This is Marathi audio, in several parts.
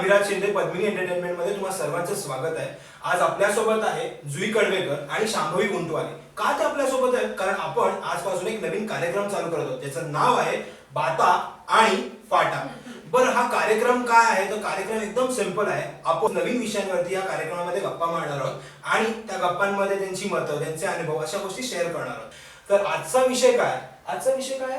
अभिराज शिंदे पद्मिनी एंटरटेनमेंट मध्ये तुम्हा सर्वांचं स्वागत आहे. आज आपल्यासोबत आहे जुई कडवेकर आणि शांभवी गुंटवाले. का ते आपल्यासोबत आहेत? कारण आपण आजपासून एक नवीन कार्यक्रम चालू करत आहोत ज्याचं नाव आहे बाता आणि फाटा. बरं, हा कार्यक्रम काय आहे? तर कार्यक्रम एकदम सिंपल आहे. आपण नवीन विषयांवरती या कार्यक्रमामध्ये गप्पा मारणार आहोत आणि त्या गप्पांमध्ये त्यांची मतं, त्यांचे अनुभव अशा गोष्टी शेअर करणार आहोत. तर आजचा विषय काय? आजचा विषय काय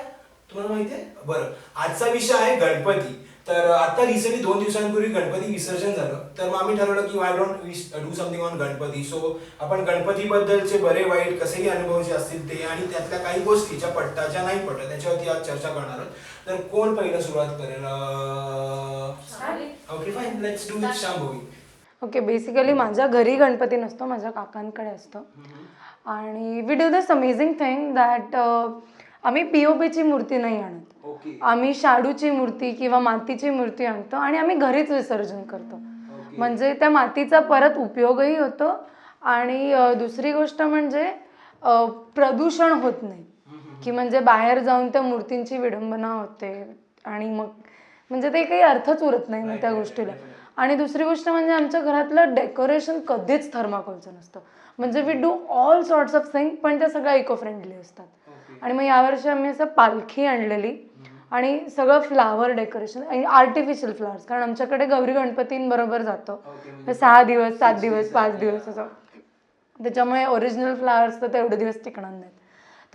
तुम्हाला माहिती आहे? बरं, आजचा विषय आहे गणपती. तर आता रिसेंटली 2 दिवसांपूर्वी गणपती विसर्जन झालं. तर मग आम्ही ठरवलं की why don't we do something on Ganpati. So आपण गणपतीबद्दलचे बरे वाईट कसेही अनुभव जे असतील ते आणि त्यातल्या काही गोष्टी ज्या पटतात ज्या नाही पटत त्याच्यावरती आज चर्चा करणार आहोत. तर कोण पहिलं सुरुवात करेल? Okay fine, let's do it. Shambhavi. Okay, basically माझ्या घरी गणपती नसतो, माझ्या काकांकडे असतो. आणि we do this amazing thing that आम्ही पीओपीची मूर्ती नाही आणत. आम्ही शाडूची मूर्ती किंवा मातीची मूर्ती आणतो आणि आम्ही घरीच विसर्जन करतो. म्हणजे त्या मातीचा परत उपयोगही होतो आणि दुसरी गोष्ट म्हणजे प्रदूषण होत नाही की म्हणजे बाहेर जाऊन त्या मूर्तींची विडंबना होते आणि मग म्हणजे ते काही अर्थच उरत नाही मग त्या गोष्टीला. आणि दुसरी गोष्ट म्हणजे आमच्या घरातलं डेकोरेशन कधीच थर्माकोलचं नसतं. म्हणजे we do all sorts of thing, पण त्या सगळ्या इको फ्रेंडली असतात. आणि मग यावर्षी आम्ही असं पालखी आणलेली आणि सगळं फ्लावर डेकोरेशन आणि आर्टिफिशियल फ्लावर्स, कारण आमच्याकडे गौरी गणपतींबरोबर जातो 6 दिवस 7 दिवस 5 दिवस असं. त्याच्यामुळे ओरिजिनल फ्लावर्स तर तेवढे दिवस टिकणार नाहीत.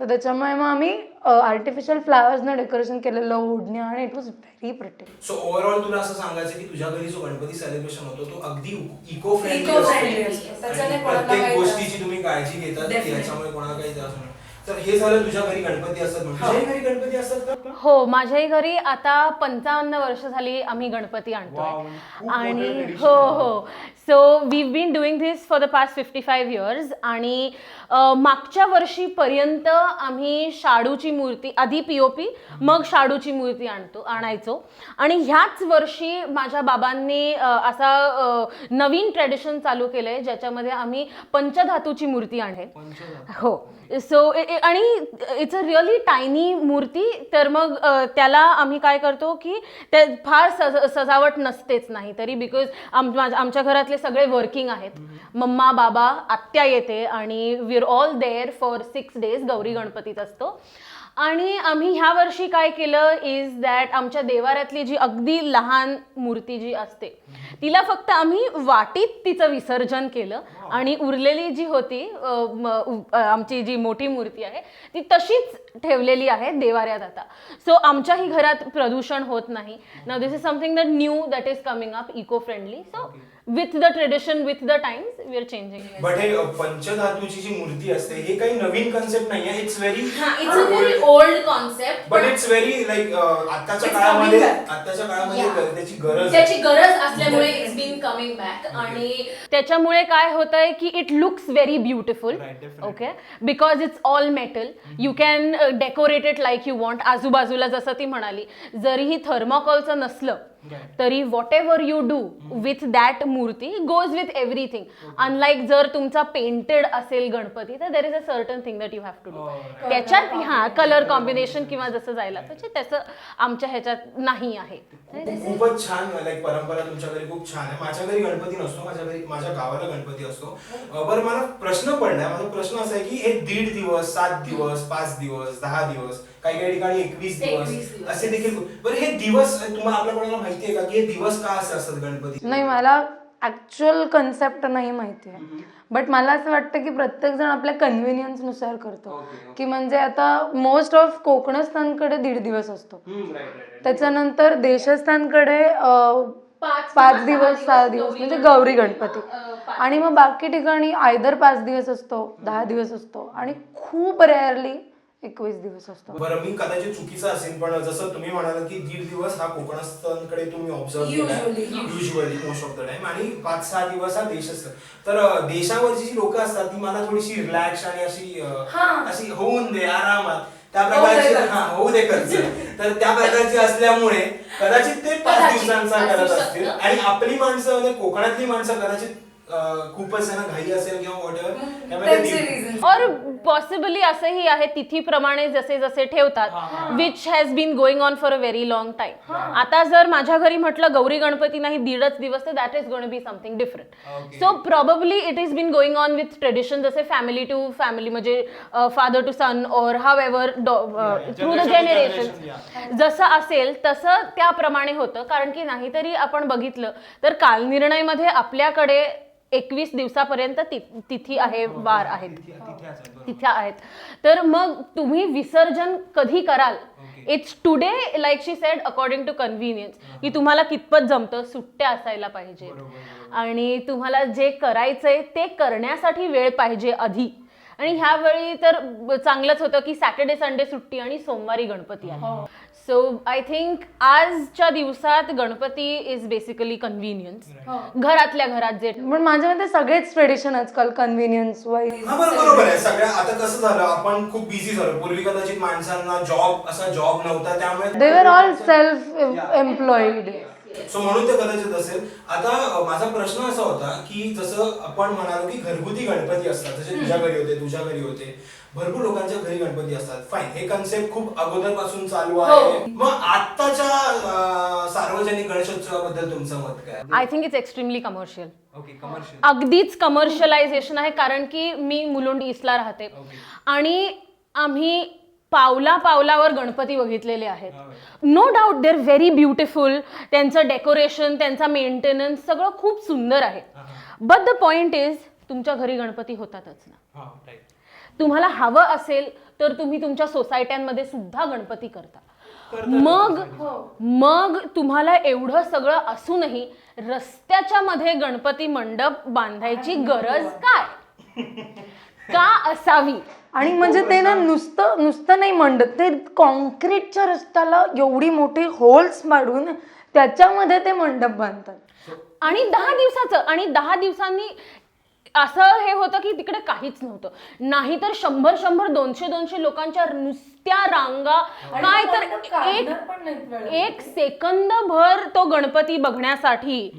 तर त्याच्यामुळे मग आम्ही आर्टिफिशियल फ्लावर्सनं डेकोरेशन केलेलं ओढण्या आणि it was very pretty. So overall तुला असं सांगायचं की तुझ्या घरी जो गणपती सेलिब्रेशन होतो तो अगदी इको फ्रेंडली असतो. प्रत्येक गोष्टीची तुम्ही काळजी घेतात याच्यामुळे कोणाला काही त्रास होणार. तर हे झालं तुझ्या घरी गणपती असतात म्हणजे. तुझ्याही घरी गणपती असतात का? हो, माझ्याही घरी आता 55 वर्ष झाली आम्ही गणपती आणतोय. आणि हो, so we been doing this for the past 55 years. आणि मागच्या वर्षीपर्यंत आम्ही शाडूची मूर्ती, आधी पीओपी मग शाडूची मूर्ती आणायचो. आणि ह्याच वर्षी माझ्या बाबांनी असा नवीन ट्रेडिशन चालू केलंय ज्याच्यामध्ये आम्ही पंचधातूची मूर्ती आहे. हो, सो आणि इट्स अ रिअली टायनी मूर्ती. तर मग त्याला आम्ही काय करतो की ते फार सजावट नसतेच नाही तरी, बिकॉज आमच्या घरातले सगळे वर्किंग आहेत. मम्मा, बाबा, आत्या येते आणि we are all there for 6 days Gauri गणपतीत असतो. आणि आम्ही ह्या वर्षी काय केलं इज दॅट आमच्या देवाऱ्यातली जी अगदी लहान मूर्ती जी असते तिला फक्त आम्ही वाटीत तिचं विसर्जन केलं आणि उरलेली जी होती आमची जी मोठी मूर्ती आहे ती तशीच ठेवलेली आहे देवाऱ्यात आता. सो आमच्याही घरात प्रदूषण होत नाही. Now this is something that new that is coming up, eco friendly. So with the tradition, with the times we are changing. But हे पंचधातूची जी मूर्ती असते हे काही नवीन कन्सेप्ट नाहीये. It's very old concept, but it's very like आताच्या काळामध्ये त्याची गरज असल्यामुळे इट्स बीन कमिंग बॅक. आणि त्याच्यामुळे काय होतंय की it looks very beautiful. Okay, because it's all metal. You can decorate it like you want. आजूबाजूला जसं ती म्हणाली, जरीही थर्माकोलचं नसलं तरी whatever you do with that मूर्ती गोज विथ एव्हरीथिंग. अनलाईक जर तुमचा पेंटेड असेल गणपती तर there is a certain thing that you have to do. त्याच्यात कलर कॉम्बिनेशन किंवा जसं जायला पाहिजे तसं आमच्या ह्याच्यात नाही आहे. खूपच छान. लाईक परंपरा तुमच्या घरी खूप छान आहे. माझ्या घरी गणपती नसतो, माझ्या गावाला गणपती असतो. बरं, मला प्रश्न पडलाय. माझा प्रश्न असा आहे की हे 1.5 दिवस 7 दिवस 5 दिवस 10 दिवस काही ठिकाणी 21 दिवस असे देखील. बरं, हे दिवस तुम्हाला आपल्या कोणाला माहिती आहे का की हे दिवस का असे असतात गणपती? नाही, मला ऍक्च्युअल कन्सेप्ट नाही माहिती आहे. बट मला असं वाटतं की प्रत्येक जण आपल्या कन्व्हिनियन्स नुसार करतो. की म्हणजे आता मोस्ट ऑफ कोकणस्थानकडे 1.5 दिवस असतो. त्याच्यानंतर देशस्थानकडे 5 दिवस 6 दिवस म्हणजे गौरी गणपती. आणि मग बाकी ठिकाणी आयदर 5 दिवस असतो, 10 दिवस असतो आणि खूप रेअरली 21 दिवस असतो. बरं, मी कदाचित चुकीचं असेल पण जसं तुम्ही म्हणाल की 1.5 दिवस हा कोकणस्थानकडे तुम्ही ऑब्झर्व केला usually most of the time आणि 5-6 दिवस हा देश असतो. तर देशावरची जी लोक असतात ती मला थोडीशी रिलॅक्स आणि अशी होऊन दे आरामात त्या प्रकारची होऊ दे खर्च. तर त्या प्रकारची असल्यामुळे कदाचित ते 5 दिवसांचा करत असतील आणि आपली माणसं म्हणजे कोकणातली माणसं कदाचित खूपच त्यांना घाई असेल किंवा व्हॉटएव्हर और पॉसिबली असंही आहे तिथीप्रमाणे जसे जसे ठेवतात which has been going on for a very long time. आता जर माझ्या घरी म्हटलं गौरी गणपती नाही 1.5 दिवस तर that is gonna be something different. So probably it is been going on with tradition जसे फॅमिली टू फॅमिली म्हणजे father to son or however through the generation जसं असेल तसं त्याप्रमाणे होतं. कारण की नाहीतरी आपण बघितलं तर कालनिर्णयमध्ये आपल्याकडे 21 दिवसापर्यंत तिथी आहे, वार आहेत, तिथ्या आहेत. तर मग तुम्ही विसर्जन कधी कराल it's today like she said according to convenience की तुम्हाला कितपत जमतं, सुट्ट्या असायला पाहिजेत आणि तुम्हाला जे करायचंय ते करण्यासाठी वेळ पाहिजे आधी. आणि ह्यावेळी तर चांगलंच होतं की सॅटर्डे संडे सुट्टी आणि सोमवारी गणपती आहे. सो आय थिंक आजच्या दिवसात गणपती इज बेसिकली कन्व्हिनियन्स घरातल्या घरात जे. पण माझ्या मते सगळेच ट्रेडिशन आजकाल कन्व्हिनियन्स वाईज. बरोबर आहे. सगळ्या आता कसं झालं आपण खूप बिझी झालो. पूर्वी कदाचित माणसांना जॉब नव्हता त्यामुळे दे were all self employed. So म्हणून ते कदाचित असेल. आता माझा प्रश्न असा होता की जसं आपण म्हणालो की घरगुती गणपती असतात जसे तुझ्या घरी होते, तुझ्या घरी होते, भरपूर लोकांच्या घरी गणपती असतात. फाईन, हे कन्सेप्ट खूप अगोदरपासून चालू आहे. मग आताच्या सार्वजनिक गणेशोत्सवाबद्दल तुमचं मत काय? I think it's extremely commercial. अगदीच कमर्शियलायझेशन आहे. कारण की मी मुलुंड ईस्टला राहते आणि आम्ही पावलावर गणपती बघितलेले आहेत. No doubt they are very beautiful. त्यांचं डेकोरेशन, त्यांचा मेंटेनन्स सगळं खूप सुंदर आहे. बट द पॉइंट इज तुमच्या घरी गणपती होतातच ना. तुम्हाला हवं असेल तर तुम्ही तुमच्या सोसायट्यांमध्ये सुद्धा गणपती करता. मग तुम्हाला एवढं सगळं असूनही रस्त्याच्या मध्ये गणपती मंडप बांधायची गरज काय का असावी? आणि म्हणजे ते ना नुसतं नाही मंडप, ते कॉन्क्रीटच्या रस्त्याला एवढी मोठी होल्स पाडून त्याच्यामध्ये ते मंडप बांधतात. आणि 10 दिवसाचं आणि 10 दिवसांनी असं हे होतं की तिकडे काहीच नव्हतं. नाहीतर 100 200 लोकांच्या नुसत्या रांगा. काय तर एक सेकंदभर तो गणपती बघण्यासाठी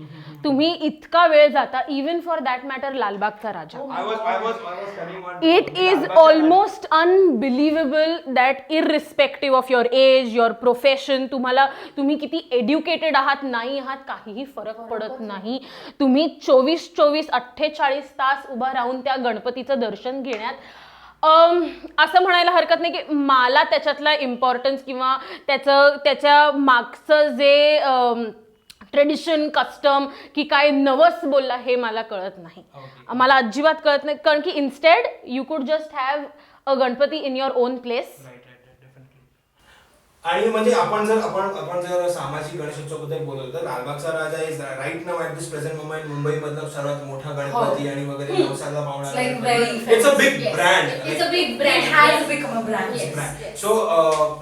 तुम्ही इतका वेळ जाता. इवन फॉर दॅट मॅटर लालबागचा Raja. It is almost unbelievable that irrespective of your age, your profession, तुम्ही किती एड्युकेटेड आहात नाही आहात काहीही फरक पडत नाही. तुम्ही 24 48 तास उभा राहून त्या गणपतीचं दर्शन घेण्यात असं म्हणायला हरकत नाही की मला त्याच्यातला इम्पॉर्टन्स किंवा त्याच्या मागचं जे ट्रेडिशन कस्टम की काय नवस बोलला हे मला कळत नाही. मला अजिबात कळत नाही. कारण की instead you could just have a Ganpati in your own place. आणि म्हणजे आपण जर सामाजिक गणेशोत्सवाबद्दल बोलतो तर लालबागचा Raja is right now at this present moment Mumbai मधला सर्वात मोठा गणपती आणि वगैरे नवसाला पावणारा. It's a big brand. It's a big brand, has become a brand. So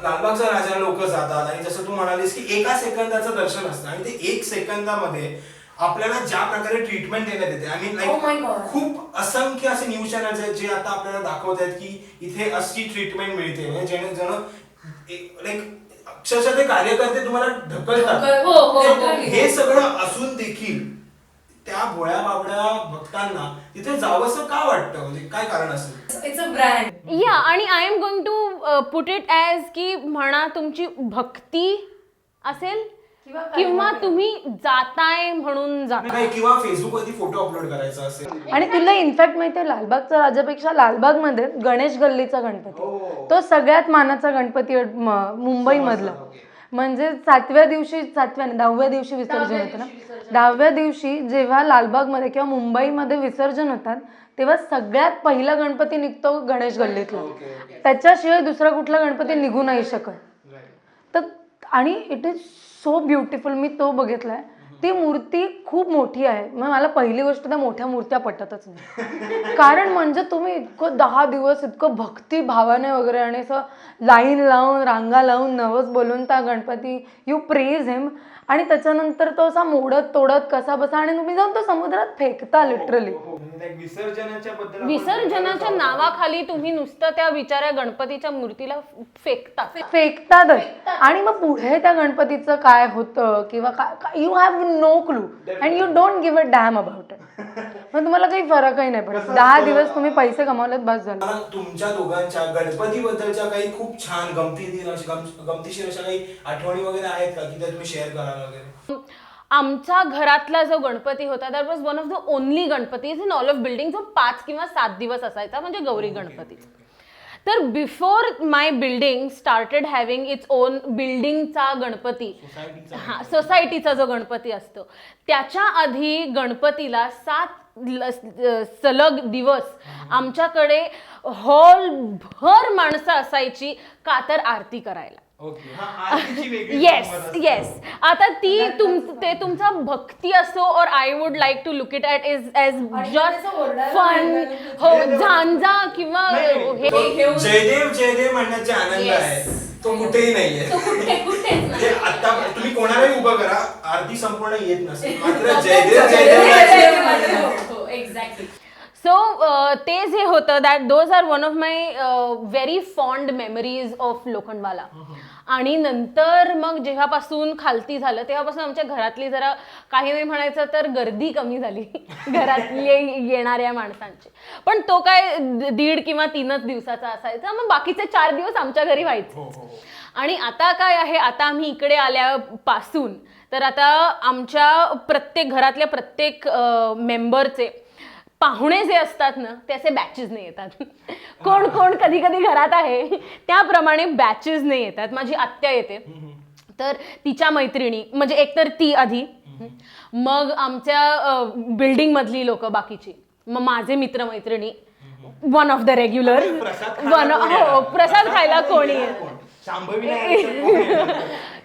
लालबागचा राजा लोक जातात आणि जसं तू म्हणालीस की एका सेकंदाचं दर्शन असतं आणि ते 1 सेकंदामध्ये आपल्याला ज्या प्रकारे ट्रीटमेंट देण्यात येते. आय मीन लाईक खूप असंख्य असे न्यूज चॅनल्स आहेत जे आता आपल्याला दाखवत आहेत की इथे अशी ट्रीटमेंट मिळते. म्हणजे लाईक अक्षरशः ते कार्यकर्ते तुम्हाला ढकलतात. हे सगळं असून देखील त्या भोळ्या बाबड्या भक्तांना तिथे जावंसं का वाटतं? म्हणजे काय कारण असेल? It's a brand. या आणि I am going to put it as की म्हणा तुमची भक्ती असेल किंवा तुम्ही जाताय म्हणून जाताय किंवा फेसबुकवरती फोटो अपलोड करायचा असेल. आणि तुला इनफॅक्ट माहितीये लालबागचा राजापेक्षा लालबागमध्ये गणेश गल्लीचा गणपती तो सगळ्यात मानाचा गणपती मुंबई मधला. म्हणजे 10व्या दिवशी विसर्जन होतं ना. 10व्या दिवशी जेव्हा लालबागमध्ये किंवा मुंबईमध्ये विसर्जन होतात तेव्हा सगळ्यात पहिला गणपती निघतो गणेश गल्लीतला. त्याच्याशिवाय दुसरा कुठला गणपती निघू नाही शकत. तर आणि इट इज सो ब्युटिफुल. मी तो बघितलाय. ती मूर्ती खूप मोठी आहे. मग मला पहिली गोष्ट त्या मोठ्या मूर्त्या पटतच नाही. कारण म्हणजे तुम्ही इतकं 10 दिवस इतकं भक्ती भावाने वगैरे आणि असं लाईन लावून रांगा लावून नवस बोलून त्या गणपती यू प्रेज हिम आणि त्याच्यानंतर तो असा मोडत तोडत कसा बसा आणि तुम्ही जाऊन तो समुद्रात फेकता लिटरली. विसर्जनाच्या नावाखाली तुम्ही नुसतं त्या बिचाऱ्या गणपतीच्या मूर्तीला फेकतातच. आणि मग पुढे त्या गणपतीचं काय होतं किंवा you have no clue and you don't give a damn about it. मग तुम्हाला काही फरकही नाही पडत. 10 दिवस तुम्ही पैसे कमावलेत बस झालं. मला तुमच्या दोघांच्या गणपतीबद्दलच्या काही खूप छान गमतीशीर अशा काही आठवणी वगैरे आहेत का की त्या तुम्ही शेअर कराल वगैरे? आमच्या घरातला जो गणपती होता that was one of the only Ganpatis in all of building जो 5 किंवा 7 दिवस असायचा, म्हणजे गौरी गणपती. तर before my building started having its own बिल्डिंगचा गणपती, हा सोसायटीचा जो गणपती असतो, त्याच्या आधी गणपतीला 7 सलग दिवस आमच्याकडे हॉल भर माणसं असायची का तर आरती करायला. Yes yes. आता ती तुमचा भक्ती असो or I would like to look it at is as just fun. हो, झांजा किंवा जयदेव जयदेव म्हणण्याचा आनंद आहे तो कुठेही नाहीये. आता तुम्ही कोणालाही उभं करा, आरती संपूर्ण येत नसेल, मात्र जयदेव जयदेव. एक्झॅक्टली. सो ते जे होतं that those are one of my very fond memories of Lokhandwala. आणि नंतर मग जेव्हापासून खालती झालं तेव्हापासून आमच्या घरातली जरा काही नाही म्हणायचं तर गर्दी कमी झाली घरातली येणाऱ्या माणसांची. पण तो काय 1.5 किंवा 3च दिवसाचा असायचा, मग बाकीचे 4 दिवस आमच्या घरी व्हायचे. आणि आता काय आहे, आता आम्ही इकडे आल्यापासून तर आता आमच्या घरातल्या प्रत्येक मेंबरचे पाहुणे जे असतात ना ते असे बॅचेसने येतात. कोण कोण कधी कधी घरात आहे त्याप्रमाणे बॅचेसने येतात. माझी आत्या येते तर तिच्या मैत्रिणी, म्हणजे एकतर ती आधी, मग आमच्या बिल्डिंग मधली लोक बाकीची, मग माझे मित्रमैत्रिणी, वन ऑफ द रेग्युलर, प्रसाद खायला कोणी.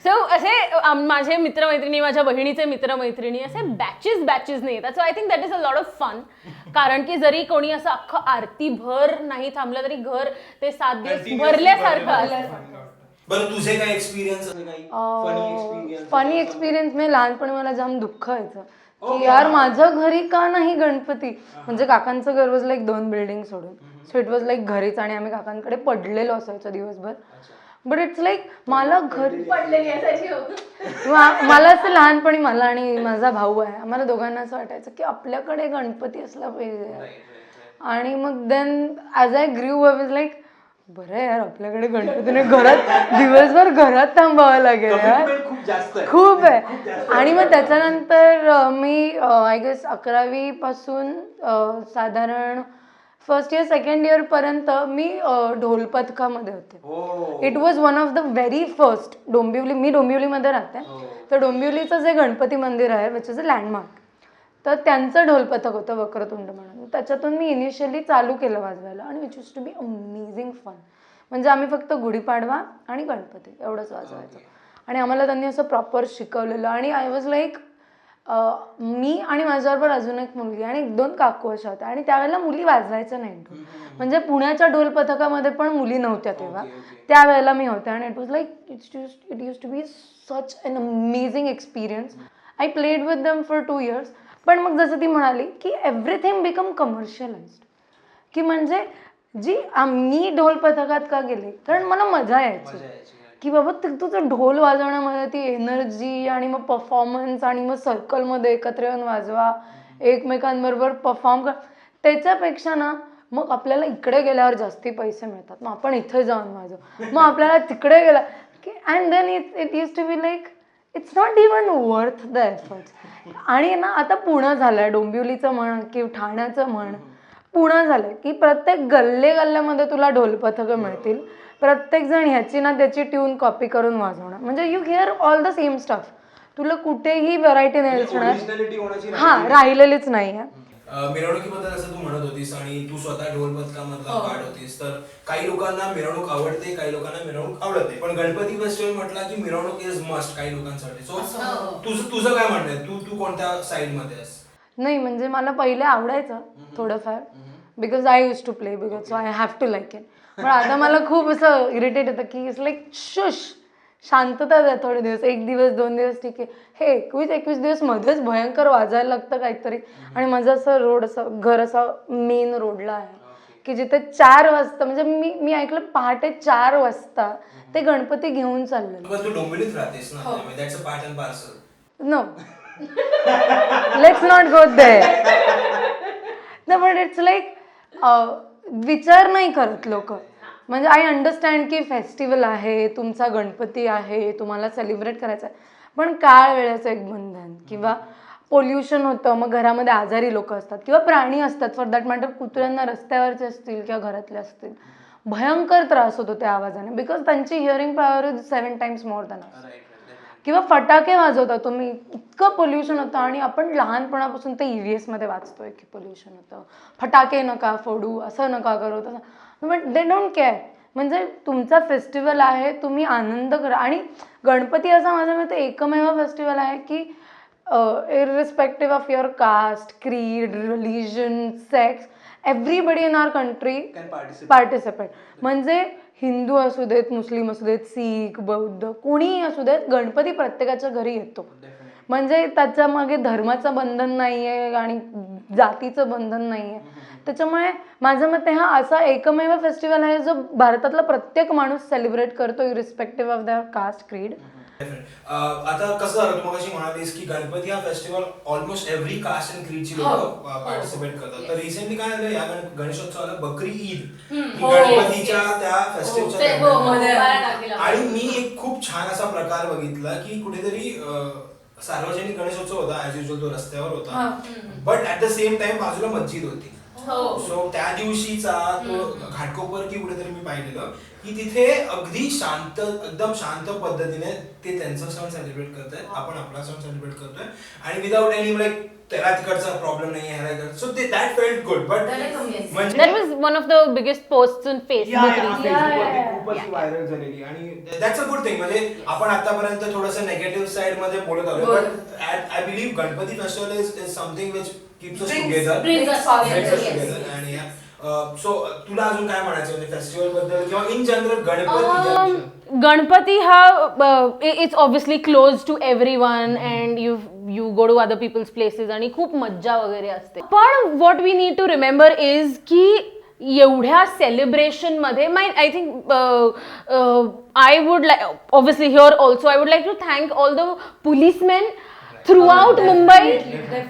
सो असे माझे मित्रमैत्रिणी, माझ्या बहिणीचे मित्रमैत्रिणी असे बॅचेसने येतात. So I think that is a lot of fun. कारण की जरी कोणी असं अख्खं आरती भर नाही थांबलं तरी घर ते 7 दिवस भरल्यासारखं असतं. बरं, तुझे काय एक्सपिरियन्स? फनी एक्सपिरियन्स मी लहानपणी मला जाम दुःख व्हायचं की यार माझं घरी का नाही गणपती. म्हणजे काकांचं घर वॉज लाईक 2 बिल्डिंग सोडून, सो इट वॉज लाईक घरीच, आणि आम्ही काकांकडे पडलेलो असायचो दिवसभर. बट इट्स लाईक मला घरी पडलेली असायची. मला असं लहानपणी, मला आणि माझा भाऊ आहे, आम्हाला दोघांना असं वाटायचं की आपल्याकडे गणपती असला पाहिजे. आणि मग then as I grew I was like बरं यार आपल्याकडे गणपतीने घरात दिवसभर घरात थांबावं लागेल यार, खूप आहे. आणि मग त्याच्यानंतर मी आय गेस 11वी पासून साधारण फर्स्ट इयर सेकंड इयर पर्यंत मी ढोल पथकामध्ये होते. It was one of the very first Dombivli, मी डोंबिवलीमध्ये राहते, तर डोंबिवलीचं जे गणपती मंदिर आहे विच इज अ लँडमार्क, तर त्यांचं ढोल पथक होतं वक्रतुंड म्हणून. त्याच्यातून मी इनिशियली चालू केलं वाजवायला, आणि which use to be amazing fun. म्हणजे आम्ही फक्त गुढीपाडवा आणि गणपती एवढंच वाजवायचं, आणि आम्हाला त्यांनी असं प्रॉपर शिकवलेलं. आणि आय वॉज लाईक मी आणि माझ्याबरोबर अजून एक मुलगी आणि 1-2 काकू अशा होत्या, आणि त्यावेळेला मुली वाजवायच्या नाही ढोल. म्हणजे पुण्याच्या ढोल पथकामध्ये पण मुली नव्हत्या तेव्हा, त्यावेळेला मी होते. आणि it was like it use to be such an amazing experience. I played with them for 2 years. पण मग जसं ती म्हणाली की एव्हरीथिंग बिकम कमर्शियलाइज्ड, की म्हणजे मी ढोल पथकात का गेले कारण मला मजा यायची की बाबा तुझं ढोल वाजवण्यामध्ये ती एनर्जी, आणि मग परफॉर्मन्स, आणि मग सर्कलमध्ये एकत्र येऊन वाजवा, एकमेकांबरोबर परफॉर्म कर. त्याच्यापेक्षा ना मग आपल्याला इकडे गेल्यावर जास्ती पैसे मिळतात, मग आपण इथे जाऊन वाजव, मग आपल्याला तिकडे गेला की and then it use to be like it's not even worth the efforts. आणि ना आता पुणं झालंय, डोंबिवलीचं म्हण किंवा ठाण्याचं म्हण, पुणं झालंय की प्रत्येक गल्ल्यामध्ये तुला ढोल पथकं मिळतील. प्रत्येक जण ह्याची ना त्याची ट्यून कॉपी करून वाजवणार, म्हणजे you here all the same stuff. तुला कुठेही व्हरायटी नाही दिसणार, हा राहिलेलीच नाही आहे. मिरवणुकीबद्दल असं तू म्हणत होतीस, आणि तू स्वतः ढोल पथकामधला पार्ट होतीस, तर काही लोकांना मिरवणूक आवडते, काही लोकांना मिरवणूक आवडत नाही. पण गणपती फेस्टिवल म्हटला की मिरवणूक इज मस्ट काही लोकांसाठी. सो तुझं काय म्हणणं आहे, तू कोणत्या साइड मध्ये आहेस? नाही म्हणजे मला पहिले आवडायचं थोडंफार, because I use to play, because so I have to like it. पण आता मला खूप असं इरिटेट होतं की इट्स लाईक शुश, शांतता द्या थोडे दिवस, 1 दिवस 2 दिवस ठीक आहे. हे 21 दिवस मध्येच भयंकर वाजायला लागतं काहीतरी. आणि माझं असं रोड, असं घर असं मेन रोडला आहे की जिथे 4 वाजता, म्हणजे मी ऐकलं पहाटे 4 वाजता ते गणपती घेऊन चाललेलं. तू डोंबिवलीत राहतेस ना, that's a part and parcel. No, let's not go there. But it's like विचार नाही करत लोक. म्हणजे आय अंडरस्टँड की फेस्टिवल आहे, तुमचा गणपती आहे, तुम्हाला सेलिब्रेट करायचं आहे, पण काळ वेळेचं एक बंधन किंवा पोल्युशन होतं, मग घरामध्ये आजारी लोक असतात किंवा प्राणी असतात, फॉर दॅट मॅटर कुत्र्यांना रस्त्यावरचे असतील किंवा घरातले असतील, भयंकर त्रास होतो त्या आवाजाने, बिकॉज त्यांची hearing power is 7 times more than us. किंवा फटाके वाजवता तुम्ही, इतकं पोल्युशन होतं. आणि आपण लहानपणापासून ते EVS मध्ये वाचतोय की पोल्युशन होतं, फटाके नका फोडू, असं नका करू, तसं. But they don't care. म्हणजे तुमचा फेस्टिवल आहे, तुम्ही आनंद करा. आणि गणपती असा माझ्या मते एकमेव फेस्टिवल आहे की irrespective of your caste, creed, religion, sex, everybody in our country participate. म्हणजे हिंदू असू देत, मुस्लिम असू देत, सीख, बौद्ध, कोणीही असू देत, गणपती प्रत्येकाच्या घरी येतो. म्हणजे त्याच्या मागे धर्माचं बंधन नाही आहे आणि जातीचं बंधन नाही आहे. त्याच्यामुळे माझ्या मते हा असा एकमेव फेस्टिवल आहे जो भारतातला प्रत्येक माणूस सेलिब्रेट करतो, इरिस्पेक्टिव्ह ऑफ देअर कास्ट, क्रीड. आता कसं झालं, तू मगाशी म्हणालीस की गणपती हा festival almost every caste and क्रीडची लोक पार्टिसिपेट करतात. तर रिसेंटली काय झालं, या गणेशोत्सवाला बकरी ईद गणपतीच्या त्या फेस्टिवलच्या, आणि मी एक खूप छान असा प्रकार बघितला की कुठेतरी सार्वजनिक गणेशोत्सव होता, ऍज युजल तो रस्त्यावर होता, but at the same time बाजूला मस्जिद होती. सो त्या दिवशीचा तो घाटकोपर की कुठेतरी मी पाहिलेलं की तिथे अगदी शांत, एकदम शांत पद्धतीने ते त्यांचा सण सेलिब्रेट करतायत, आपण आपला सण सेलिब्रेट करतोय, आणि विदाउट एनी लाईक त्याला तिकडचा प्रॉब्लेम नाही आहे. सो ते दॅट फेल्ट गुड. बट म्हणजे That was one of the biggest posts on Facebook recently. खूपच व्हायरल झालेली, आणि दॅट्स अ गुड थिंग. म्हणजे आपण आतापर्यंत थोडंसं नेगेटिव्ह साइड मध्ये बोलत आलो, but I believe Ganpati festival is something which keeps us together. आणि सो तुला अजून काय म्हणायचं म्हणजे फेस्टिवल बद्दल किंवा इन जनरल गणपती? गणपती हा it's obviously close to everyone and you go to other peoples places आणि खूप मज्जा वगैरे असते. पण what we need to remember is की एवढ्या सेलिब्रेशन मध्ये I think I would like obviously here also I would like to thank all the policemen throughout Mumbai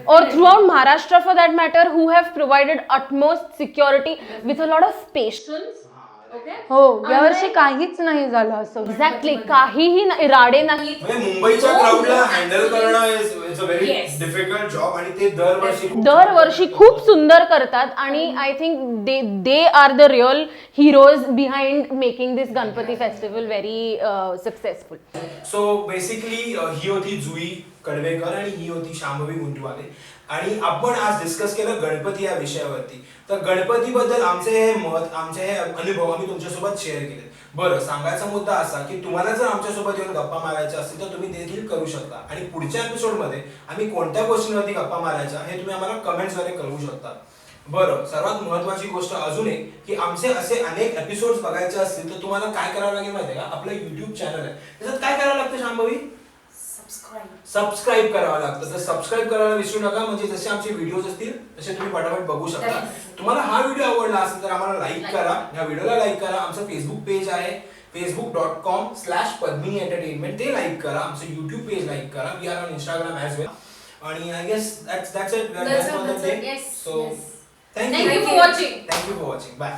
or throughout Maharashtra for that matter, who have provided utmost security with a lot of patience. हो, यावर्षी काहीच नाही झालं असं. एक्झॅक्टली, काहीही राडे नाही. म्हणजे मुंबईच्या क्राऊडला हँडल करणं is a very difficult job, आणि ते दरवर्षी खूप सुंदर करतात. आणि I think they are the real heroes behind making this Ganpati festival very successful. So basically ही होती जुई कडवेकर आणि ही होती शांभवी गुंटवाले, आणि आपण आज डिस्कस केलं गणपती या विषयावरती. तर गणपतीबद्दल आमचे हे मत, आमचे हे अनुभव आम्ही तुमच्यासोबत शेअर केले. बरं, सांगायचा मुद्दा असा की तुम्हाला जर आमच्यासोबत येऊन गप्पा मारायच्या असतील तर तुम्ही देखील करू शकता, आणि पुढच्या एपिसोडमध्ये आम्ही कोणत्या गोष्टींवरती गप्पा मारायच्या हे तुम्ही आम्हाला कमेंट्सद्वारे कळवू शकता. बरं, सर्वात महत्वाची गोष्ट अजून एक की आमचे असे अनेक एपिसोड्स बघायचे असतील तर तुम्हाला काय करावं लागेल माहिती आहे का? आपलं युट्यूब चॅनल आहे, त्याच्यात काय करावं लागतं शांभवी? सबस्क्राईब करावं लागतं. तर सबस्क्राईब करायला विसरू नका, म्हणजे जसे आमचे व्हिडिओज असतील तसे तुम्ही पटापट बघू शकता. तुम्हाला हा व्हिडिओ आवडला असेल तर आम्हाला लाईक करा, या व्हिडिओला लाईक करा. आमचं फेसबुक पेज आहे facebook.com/padmini entertainment, ते लाईक करा. आमचं युट्यूब पेज लाईक करा. We are on Instagram as well. आणि I guess that's it. We are done for the day. So thank you for watching. Thank you for watching. Bye.